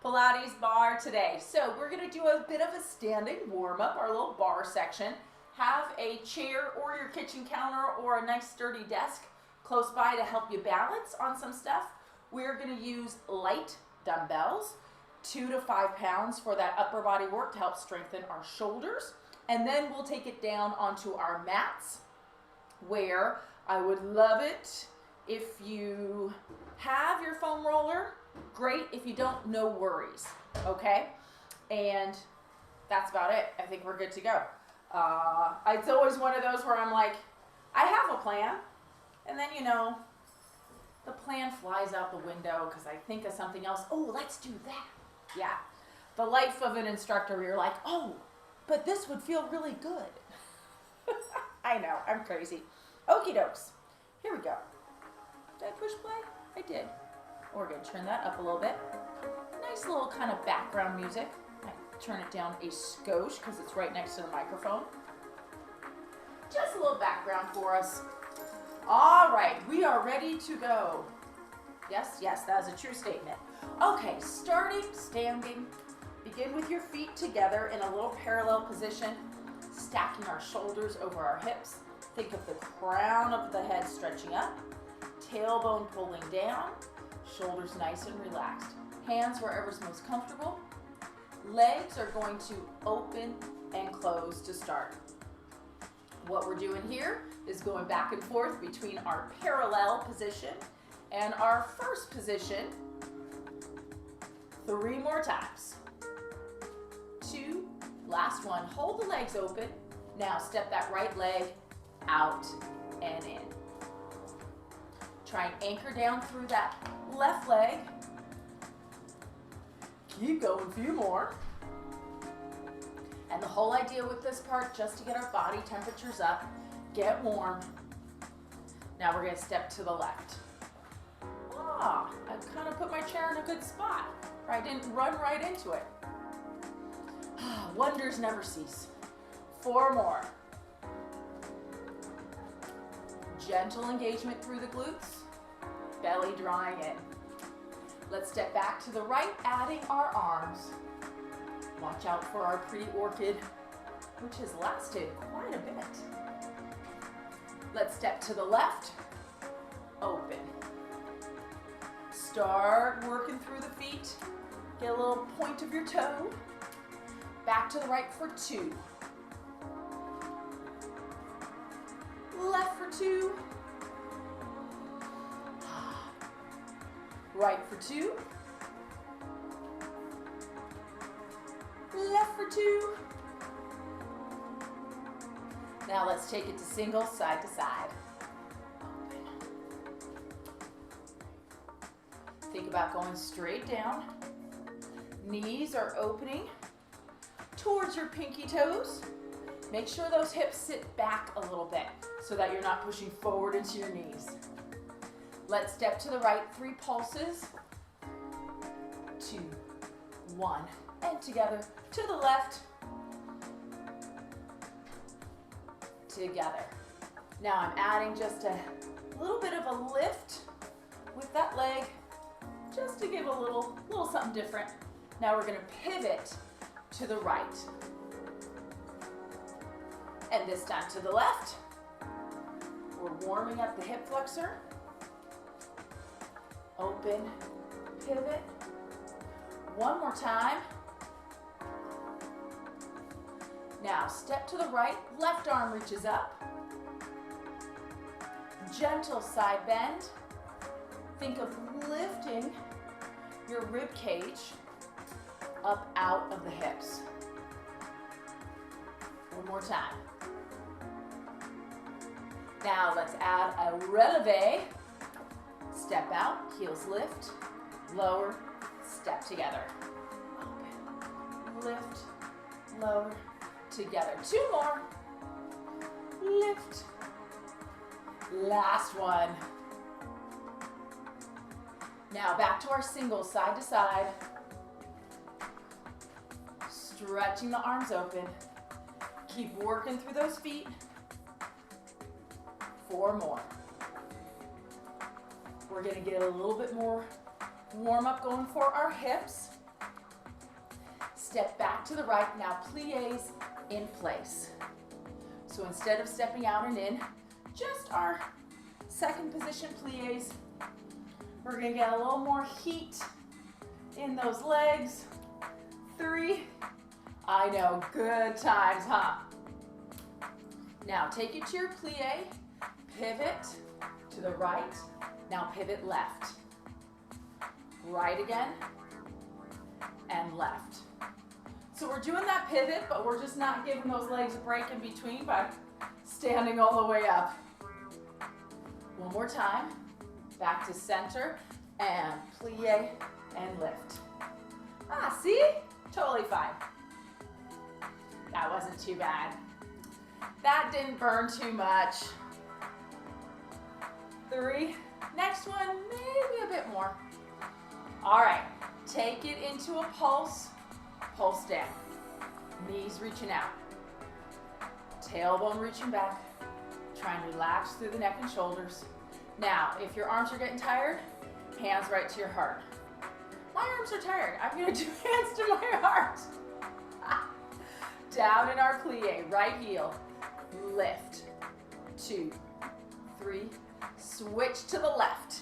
Pilates bar today. So we're gonna do a bit of a standing warm up, our little bar section. Have a chair or your kitchen counter or a nice sturdy desk close by to help you balance on some stuff. We're gonna use light dumbbells, 2 to 5 pounds for that upper body work to help strengthen our shoulders. And then we'll take it down onto our mats, where I would love it if you have your foam roller. Great. If you don't, no worries. Okay? And that's about it. I think we're good to go. It's always one of those where I'm like, I have a plan, and then, you know, the plan flies out the window because I think of something else. Oh, let's do that. Yeah. The life of an instructor where you're like, oh, but this would feel really good. I know, I'm crazy. Okie dokes. Here we go. Did I push play? I did. We're going to turn that up a little bit. Nice little kind of background music. I turn it down a skosh because it's right next to the microphone. Just a little background for us. All right, we are ready to go. Yes, that is a true statement. Okay, starting standing. Begin with your feet together in a little parallel position, stacking our shoulders over our hips. Think of the crown of the head stretching up, tailbone pulling down, shoulders nice and relaxed. Hands wherever's most comfortable. Legs are going to open and close to start. What we're doing here is going back and forth between our parallel position and our first position. 3 more times. 2, last one. Hold the legs open. Now step that right leg out and in. Try and anchor down through that left leg. Keep going, a few more. And the whole idea with this part, just to get our body temperatures up, get warm. Now we're going to step to the left. I've kind of put my chair in a good spot, or I didn't run right into it. Wonders never cease. 4 more. Gentle engagement through the glutes, belly drawing in. Let's step back to the right, adding our arms. Watch out for our pretty orchid, which has lasted quite a bit. Let's step to the left, open. Start working through the feet. Get a little point of your toe. Back to the right for 2. Left for 2. Right for 2. Left for 2. Now let's take it to single, side to side. Open. Think about going straight down. Knees are opening towards your pinky toes. Make sure those hips sit back a little bit so that you're not pushing forward into your knees. Let's step to the right, 3 pulses. 2, 1, and together. To the left. Together. Now I'm adding just a little bit of a lift with that leg, just to give a little something different. Now we're going to pivot to the right. And this time to the left. We're warming up the hip flexor. Open, pivot. 1 more time. Now step to the right, left arm reaches up. Gentle side bend. Think of lifting your rib cage up out of the hips. 1 more time. Now let's add a releve. Step out, heels lift, lower, step together. Open, lift, lower, together. 2 more. Lift. Last one. Now back to our single, side to side. Stretching the arms open. Keep working through those feet. 4 more. We're going to get a little bit more warm up going for our hips. step back to the right. Now plies in place. So instead of stepping out and in, just our second position plies. We're gonna get a little more heat in those legs. 3. I know, good times, huh? Now take it to your plie, pivot to the right. Now pivot left. Right again, and left. So we're doing that pivot, but we're just not giving those legs a break in between by standing all the way up. One more time. Back to center, and plie, and lift. Ah, see? Totally fine. That wasn't too bad. That didn't burn too much. 3. Next one, maybe a bit more. All right, take it into a pulse. Pulse down. Knees reaching out. Tailbone reaching back. Try and relax through the neck and shoulders. Now, if your arms are getting tired, hands right to your heart. My arms are tired. I'm gonna do hands to my heart. Down in our plie, right heel. Lift. 2, 3. Switch to the left.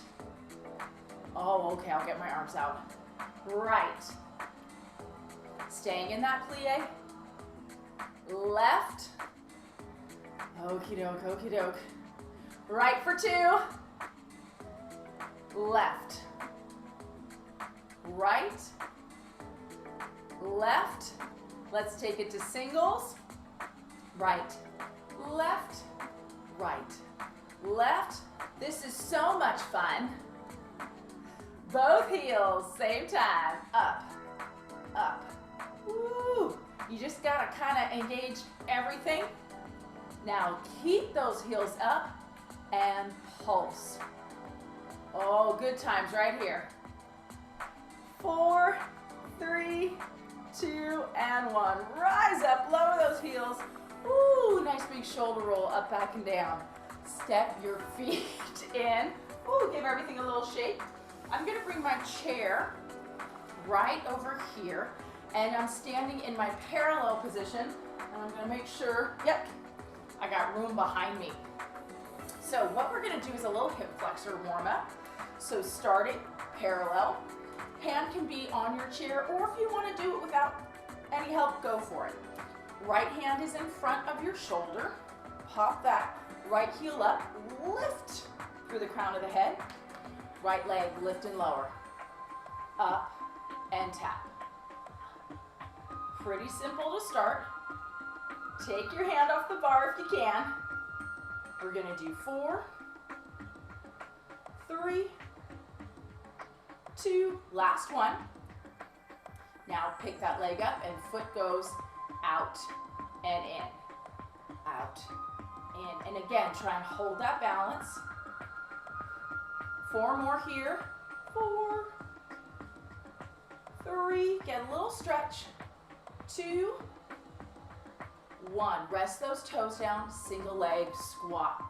Oh, okay, I'll get my arms out. Right. Staying in that plie. Left. Okie doke, okie doke. Right for 2. Left. Right. Left. Let's take it to singles. Right. Left. Right. Left. This is so much fun. Both heels, same time. Up. Up. Woo! You just gotta kind of engage everything. Now keep those heels up and pulse. Oh, good times right here. 4, 3, 2, and 1. Rise up, lower those heels. Ooh, nice big shoulder roll up, back, and down. Step your feet in. Ooh, give everything a little shake. I'm gonna bring my chair right over here, and I'm standing in my parallel position, and I'm gonna make sure, yep, I got room behind me. So what we're gonna do is a little hip flexor warm up. So starting parallel, hand can be on your chair, or if you wanna do it without any help, go for it. Right hand is in front of your shoulder. Pop that right heel up, lift through the crown of the head. Right leg, lift and lower. Up and tap. Pretty simple to start. Take your hand off the bar if you can. We're gonna do 4, 3, 2, last one. Now pick that leg up and foot goes out and in. Out, in. And again, try and hold that balance. 4 more here. 4, 3, get a little stretch. 2, 1. Rest those toes down, single leg squat.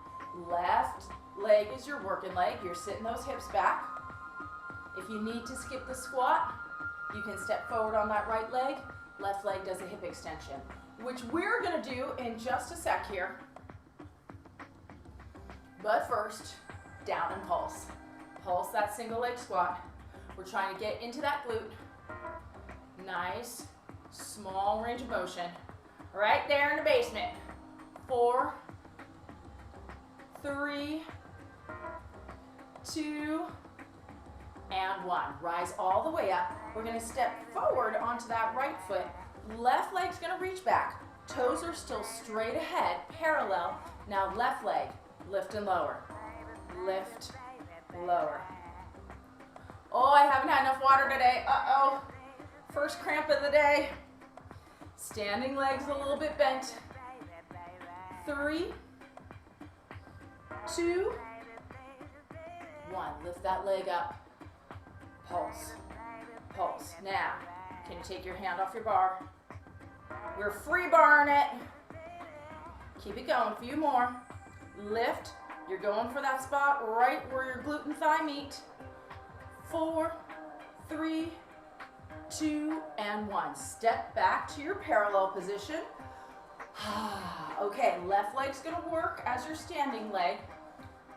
Left leg is your working leg. You're sitting those hips back. If you need to skip the squat, you can step forward on that right leg. Left leg does a hip extension, which we're gonna do in just a sec here. But first, down and pulse. Pulse that single leg squat. We're trying to get into that glute. Nice, small range of motion. Right there in the basement. 4, 3, 2, and 1. Rise all the way up. We're gonna step forward onto that right foot. Left leg's gonna reach back. Toes are still straight ahead, parallel. Now left leg, lift and lower. Lift, lower. Oh, I haven't had enough water today. Uh-oh. First cramp of the day. Standing legs a little bit bent. 3, 2, 1. Lift that leg up. Pulse, pulse. Now, can you take your hand off your bar? We're free barring it. Keep it going, a few more. Lift, you're going for that spot right where your glute and thigh meet. 4, 3, 2, and 1. Step back to your parallel position. Okay, left leg's gonna work as your standing leg.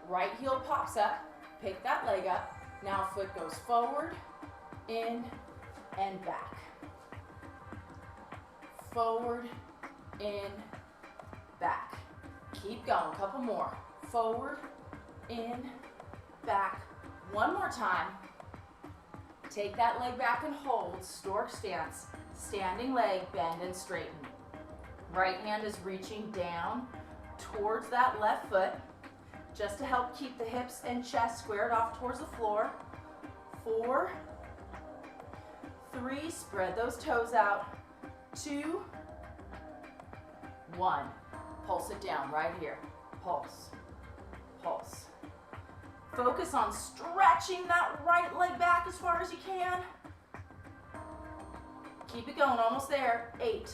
Right heel pops up, pick that leg up. Now foot goes forward, in, and back. Forward, in, back. Keep going, couple more. Forward, in, back. One more time. Take that leg back and hold, stork stance. Standing leg, bend and straighten. Right hand is reaching down towards that left foot, just to help keep the hips and chest squared off towards the floor. 4, 3, spread those toes out. 2, 1. Pulse it down right here. Pulse, pulse. Focus on stretching that right leg back as far as you can. Keep it going, almost there. 8,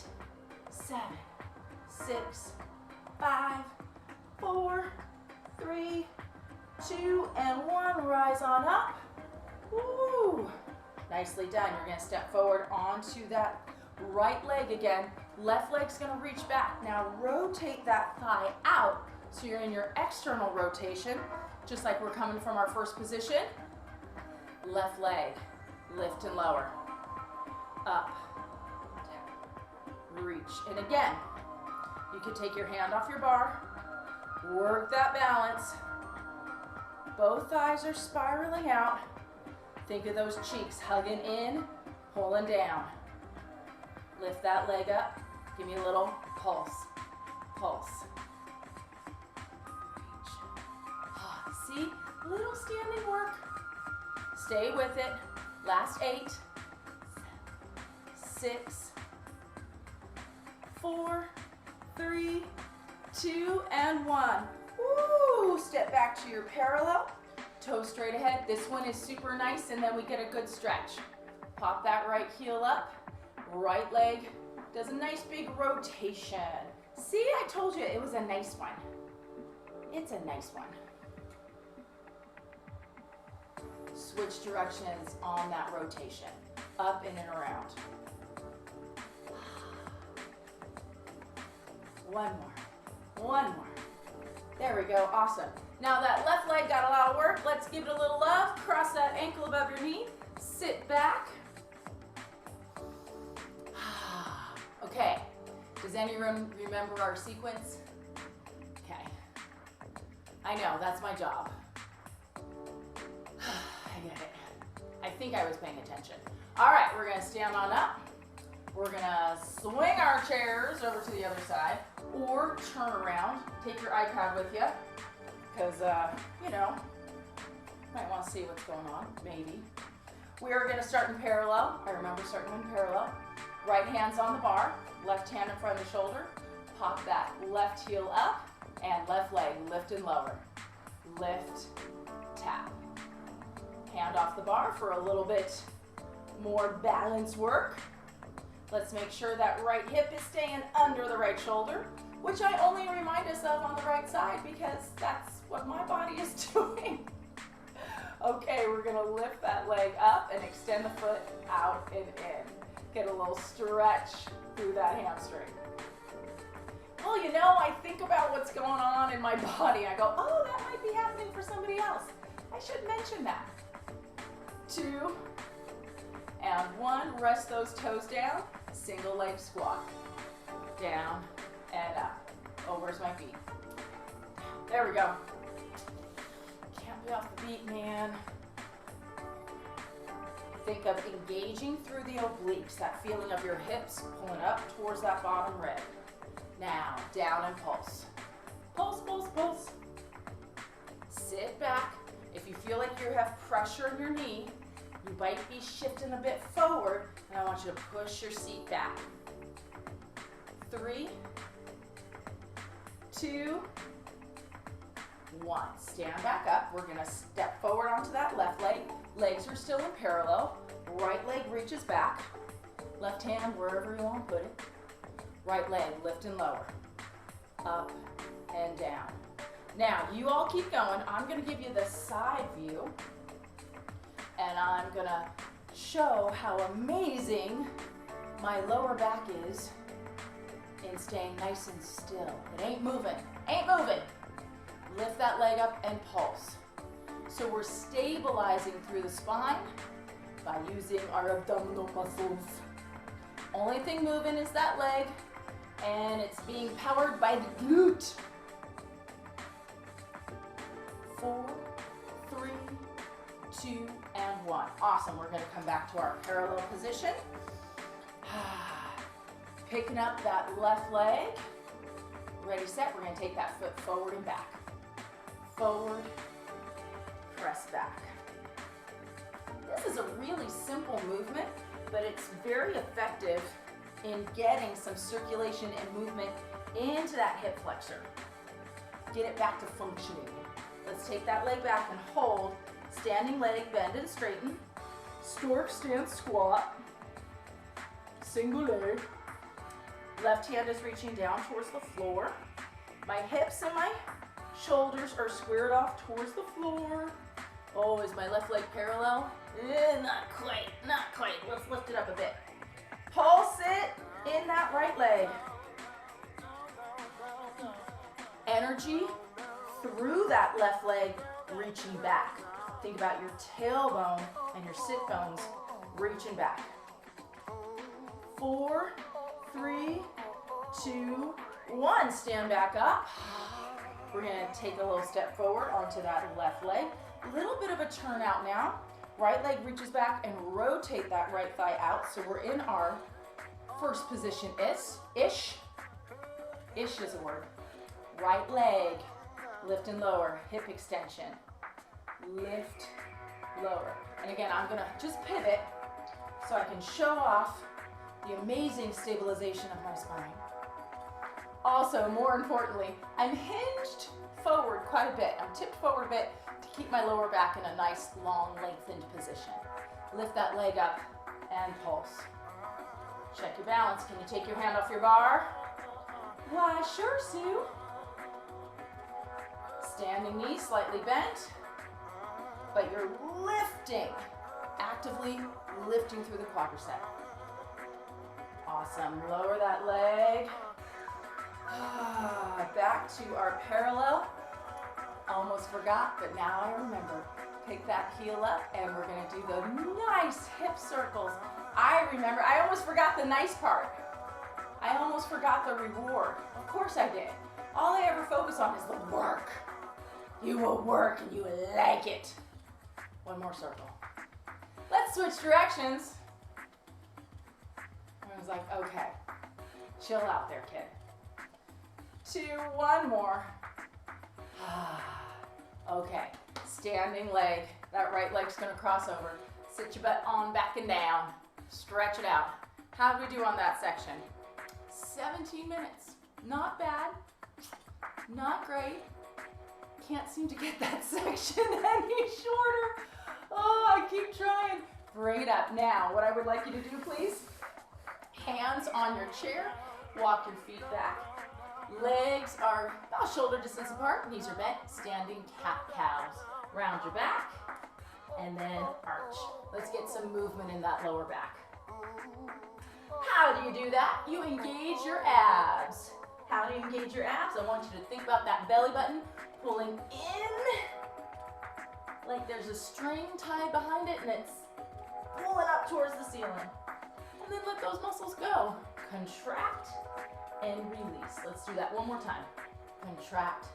7, 6, 5, 4, 3, 2, and 1. Rise on up. Woo! Nicely done. You're going to step forward onto that right leg again. Left leg's going to reach back. Now rotate that thigh out so you're in your external rotation, just like we're coming from our first position. Left leg, lift and lower. Up, down, reach. And again, you can take your hand off your bar, work that balance. Both thighs are spiraling out. Think of those cheeks hugging in, pulling down. Lift that leg up. Give me a little pulse, pulse. Reach. See, little standing work. Stay with it. Last 8, 6, 4, 3, 2, and 1. Woo! Step back to your parallel. Toes straight ahead. This one is super nice, and then we get a good stretch. Pop that right heel up. Right leg does a nice big rotation. See, I told you it was a nice one. It's a nice one. Switch directions on that rotation. Up and around. One more. One more. There we go. Awesome. Now that left leg got a lot of work. Let's give it a little love. Cross that ankle above your knee. Sit back. Okay. Does anyone remember our sequence? Okay. I know, that's my job. I get it. I think I was paying attention. All right, we're gonna stand on up. We're gonna swing our chairs over to the other side or turn around. Take your iPad with you because, you know, might want to see what's going on, maybe. We are gonna start in parallel. I remember starting in parallel. Right hand's on the bar, left hand in front of the shoulder. Pop that left heel up and left leg lift and lower. Lift, tap. Hand off the bar for a little bit more balance work. Let's make sure that right hip is staying under the right shoulder, which I only remind us of on the right side because that's what my body is doing. Okay, we're gonna lift that leg up and extend the foot out and in. Get a little stretch through that hamstring. Well, you know, I think about what's going on in my body. I go, oh, that might be happening for somebody else. I should mention that. 2 and 1. Rest those toes down. Single leg squat. Down and up. Oh, where's my feet? There we go. Can't be off the beat, man. Think of engaging through the obliques, that feeling of your hips pulling up towards that bottom rib. Now, down and pulse. Pulse, pulse, pulse. Sit back. If you feel like you have pressure in your knee, you might be shifting a bit forward, and I want you to push your seat back. 3, 2, 1. Stand back up. We're gonna step forward onto that left leg. Legs are still in parallel. Right leg reaches back. Left hand wherever you want to put it. Right leg lift and lower. Up and down. Now, you all keep going. I'm going to give you the side view. And I'm going to show how amazing my lower back is in staying nice and still. It ain't moving, ain't moving. Lift that leg up and pulse. So we're stabilizing through the spine by using our abdominal muscles. Only thing moving is that leg, and it's being powered by the glute. 4, 3, 2, and 1. Awesome. We're going to come back to our parallel position. Picking up that left leg. Ready, set. We're going to take that foot forward and back. Forward, press back. This is a really simple movement, but it's very effective in getting some circulation and movement into that hip flexor. Get it back to functioning. Let's take that leg back and hold. Standing leg, bend and straighten. Stork stance squat. Single leg. Left hand is reaching down towards the floor. My hips and my shoulders are squared off towards the floor. Oh, is my left leg parallel? Not quite, not quite. Let's lift it up a bit. Pulse it in that right leg. Energy through that left leg, reaching back. Think about your tailbone and your sit bones reaching back. 4, 3, 2, 1. Stand back up. We're going to take a little step forward onto that left leg. A little bit of a turnout now. Right leg reaches back and rotate that right thigh out. So we're in our first position ish. Ish is a word. Right leg, lift and lower, hip extension. Lift, lower. And again, I'm gonna just pivot so I can show off the amazing stabilization of my spine. Also, more importantly, I'm hinged forward quite a bit. I'm tipped forward a bit to keep my lower back in a nice, long, lengthened position. Lift that leg up and pulse. Check your balance. Can you take your hand off your bar? Why, sure, Sue. Standing knee slightly bent, but you're lifting, actively lifting through the quadricep. Awesome. Lower that leg. Back to our parallel. Almost forgot, but now I remember. Pick that heel up, and we're going to do the nice hip circles. I remember. I almost forgot the nice part. I almost forgot the reward. Of course I did. All I ever focus on is the work. You will work and you will like it. One more circle. Let's switch directions. I was like, okay, chill out there, kid. 2, 1 more. Okay, standing leg. That right leg's gonna cross over. Sit your butt on back and down. Stretch it out. How did we do on that section? 17 minutes. Not bad. Not great. Can't seem to get that section any shorter. Oh, I keep trying. Bring it up. Now, what I would like you to do, please, hands on your chair, walk your feet back. Legs are about shoulder distance apart, knees are bent, standing cat-cows. Round your back, and then arch. Let's get some movement in that lower back. How do you do that? You engage your abs. How do you engage your abs? I want you to think about that belly button pulling in like there's a string tied behind it and it's pulling up towards the ceiling. And then let those muscles go. Contract and release. Let's do that one more time. Contract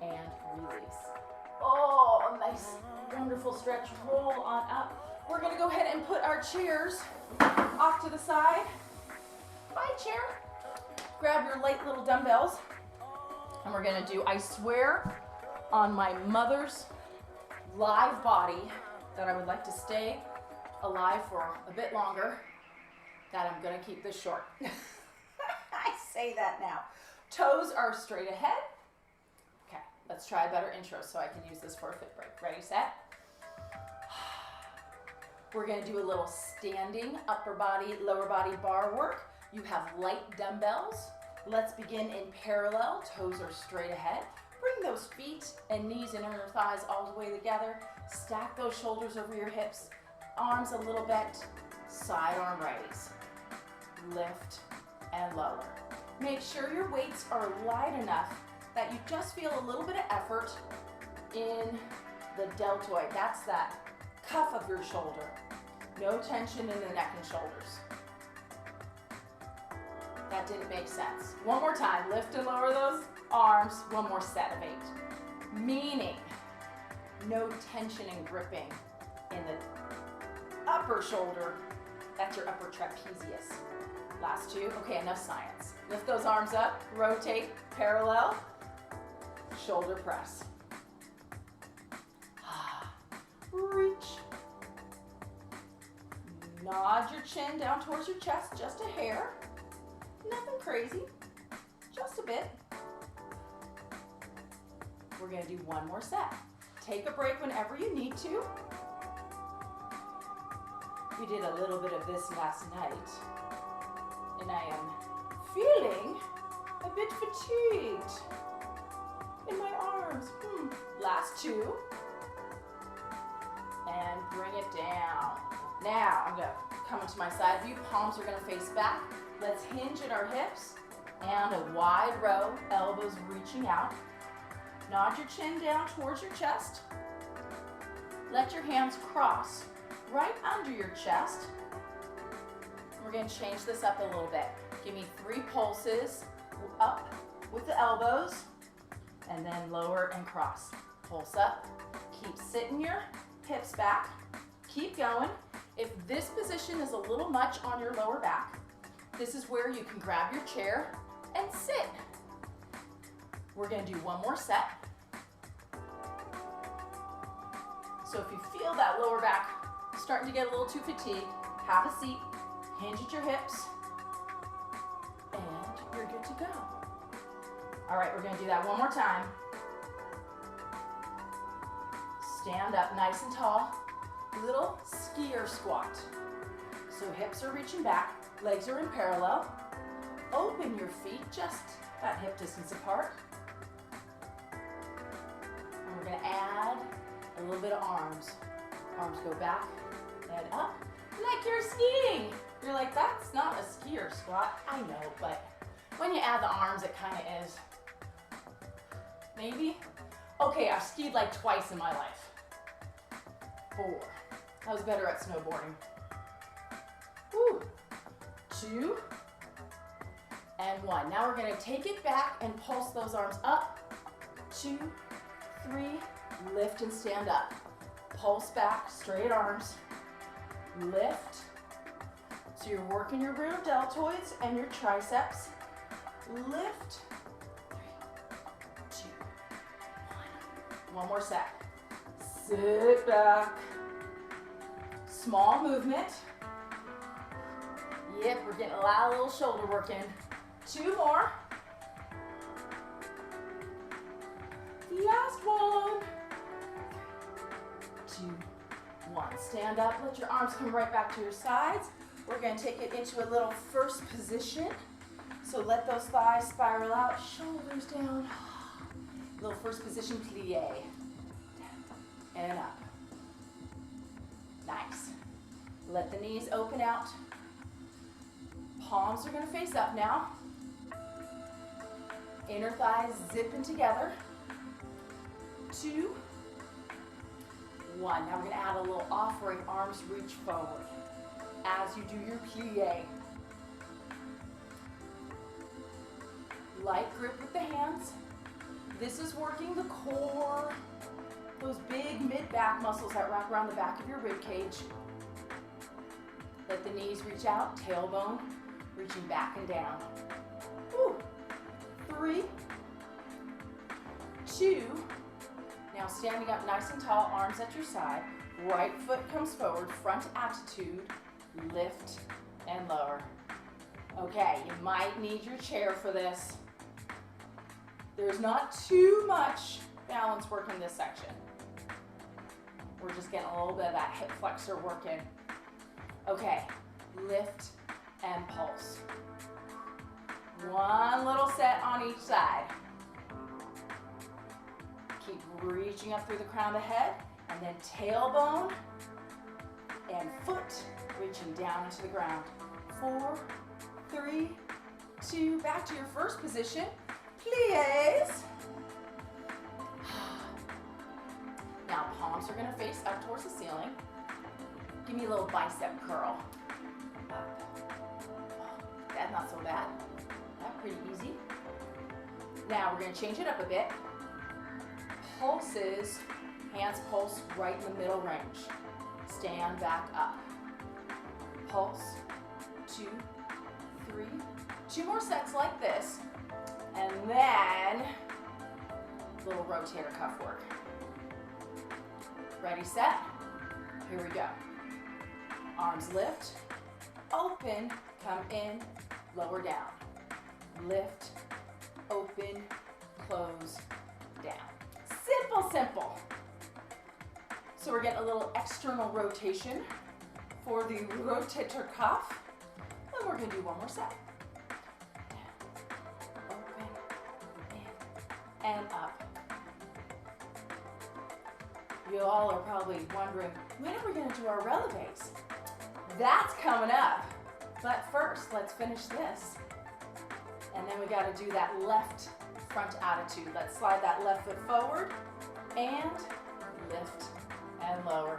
and release. Oh, nice, wonderful stretch. Roll on up. We're gonna go ahead and put our chairs off to the side. Bye, chair. Grab your light little dumbbells. And we're gonna do, I swear on my mother's live body that I would like to stay alive for a bit longer, that I'm gonna keep this short. I say that now. Toes are straight ahead. Okay, let's try a better intro so I can use this for a fit break. Ready, set? We're gonna do a little standing upper body, lower body bar work. You have light dumbbells. Let's begin in parallel. Toes are straight ahead. Bring those feet and knees and inner thighs all the way together. Stack those shoulders over your hips. arms a little bent, side arm raise. Lift and lower. Make sure your weights are light enough that you just feel a little bit of effort in the deltoid. That's that cuff of your shoulder. No tension in the neck and shoulders. That didn't make sense. One more time, lift and lower those arms. One more set of 8. Meaning, no tension and gripping in the upper shoulder. That's your upper trapezius. Last 2. Okay, enough science. Lift those arms up, rotate, parallel, shoulder press. Reach. Nod your chin down towards your chest, just a hair. Nothing crazy, just a bit. We're gonna do one more set. Take a break whenever you need to. We did a little bit of this last night, and I am feeling a bit fatigued in my arms. Last 2. And bring it down. Now, I'm gonna come into my side view. Palms are gonna face back. Let's hinge at our hips and a wide row, elbows reaching out. Nod your chin down towards your chest. Let your hands cross right under your chest. We're gonna change this up a little bit. Give me 3 pulses up with the elbows and then lower and cross. Pulse up. Keep sitting your hips back. Keep going. If this position is a little much on your lower back, this is where you can grab your chair and sit. We're gonna do one more set. So if you feel that lower back starting to get a little too fatigued, have a seat, hinge at your hips, and you're good to go. All right, we're gonna do that one more time. Stand up nice and tall, little skier squat. So hips are reaching back, legs are in parallel. Open your feet just that hip distance apart. And we're gonna add a little bit of arms. Arms go back and up, like you're skiing. You're like, that's not a skier squat. I know, but when you add the arms, it kind of is. Maybe? Okay, I've skied like twice in my life. 4. I was better at snowboarding. 2 and 1. Now we're gonna take it back and pulse those arms up. 2, 3, lift and stand up. Pulse back, straight arms, lift. So you're working your rear deltoids and your triceps. Lift. 3, 2, 1. One more set. Sit back. Small movement. Yep, we're getting a lot of little shoulder work in. 2 more. Last one. 2, 1. Stand up, let your arms come right back to your sides. We're gonna take it into a little first position. So let those thighs spiral out, shoulders down. Little first position plie. And up. Nice. Let the knees open out. Palms are gonna face up now. Inner thighs zipping together. 2, 1. Now we're gonna add a little offering, arms reach forward as you do your plie. Light grip with the hands. This is working the core, those big mid-back muscles that wrap around the back of your rib cage. Let the knees reach out, tailbone reaching back and down. 3, 2. Now standing up nice and tall, arms at your side. Right foot comes forward, front attitude, lift and lower. Okay, you might need your chair for this. There's not too much balance work in this section. We're just getting a little bit of that hip flexor work in. Okay, lift and pulse. One little set on each side. Keep reaching up through the crown of the head, and then tailbone and foot reaching down into the ground. 4, 3, 2, back to your first position. Plies. Now palms are gonna face up towards the ceiling. Give me a little bicep curl. Up. That's not so bad. That's pretty easy. Now we're gonna change it up a bit. Pulses, hands pulse right in the middle range. Stand back up. Pulse, 2, 3. 2 more sets like this. And then, little rotator cuff work. Ready, set? Here we go. Arms lift, open, come in, lower down. Lift, open, close, down. Simple, simple. So we're getting a little external rotation for the rotator cuff. And we're gonna do one more set. Open, in, and up. You all are probably wondering, when are we gonna do our releves? That's coming up. But first, let's finish this. And then we gotta do that left front attitude. Let's slide that left foot forward and lift and lower.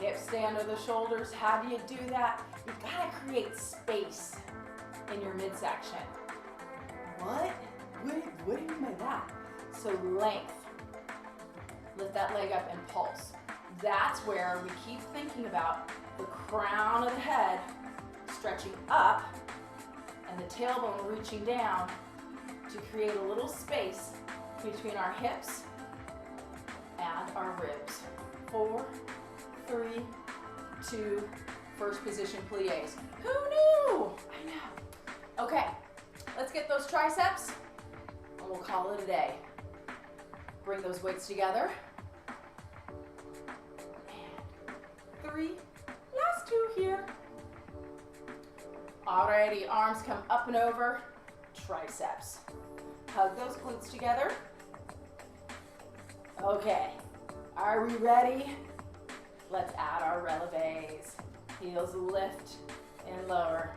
Hips stay under the shoulders. How do you do that? You gotta create space in your midsection. What? What do you mean by that? So length. Lift that leg up and pulse. That's where we keep thinking about the crown of the head stretching up and the tailbone reaching down to create a little space between our hips and our ribs. 4, 3, 2, first position plies. Who knew? I know. Okay, let's get those triceps and we'll call it a day. Bring those weights together. And 3, last 2 here. Alrighty, arms come up and over, triceps. Hug those glutes together. Okay, are we ready? Let's add our releves. Heels lift and lower.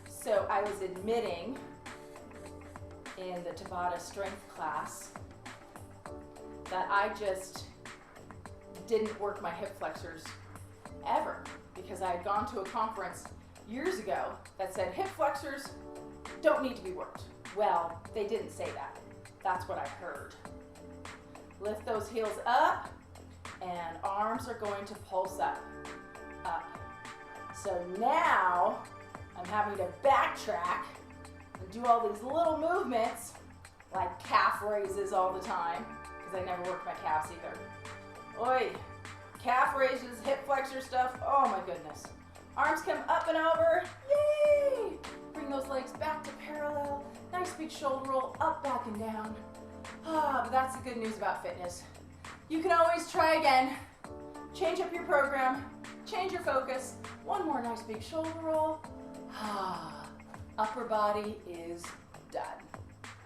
So I was admitting in the Tabata strength class that I just didn't work my hip flexors ever because I had gone to a conference years ago that said hip flexors don't need to be worked. Well, they didn't say that. That's what I heard. Lift those heels up and arms are going to pulse up, up. So now I'm having to backtrack and do all these little movements like calf raises all the time because I never worked my calves either. Oi, calf raises, hip flexor stuff, oh my goodness. Arms come up and over, yay! Bring those legs back to parallel. Nice big shoulder roll, up, back, and down. But that's the good news about fitness. You can always try again. Change up your program, change your focus. One more nice big shoulder roll. Upper body is done.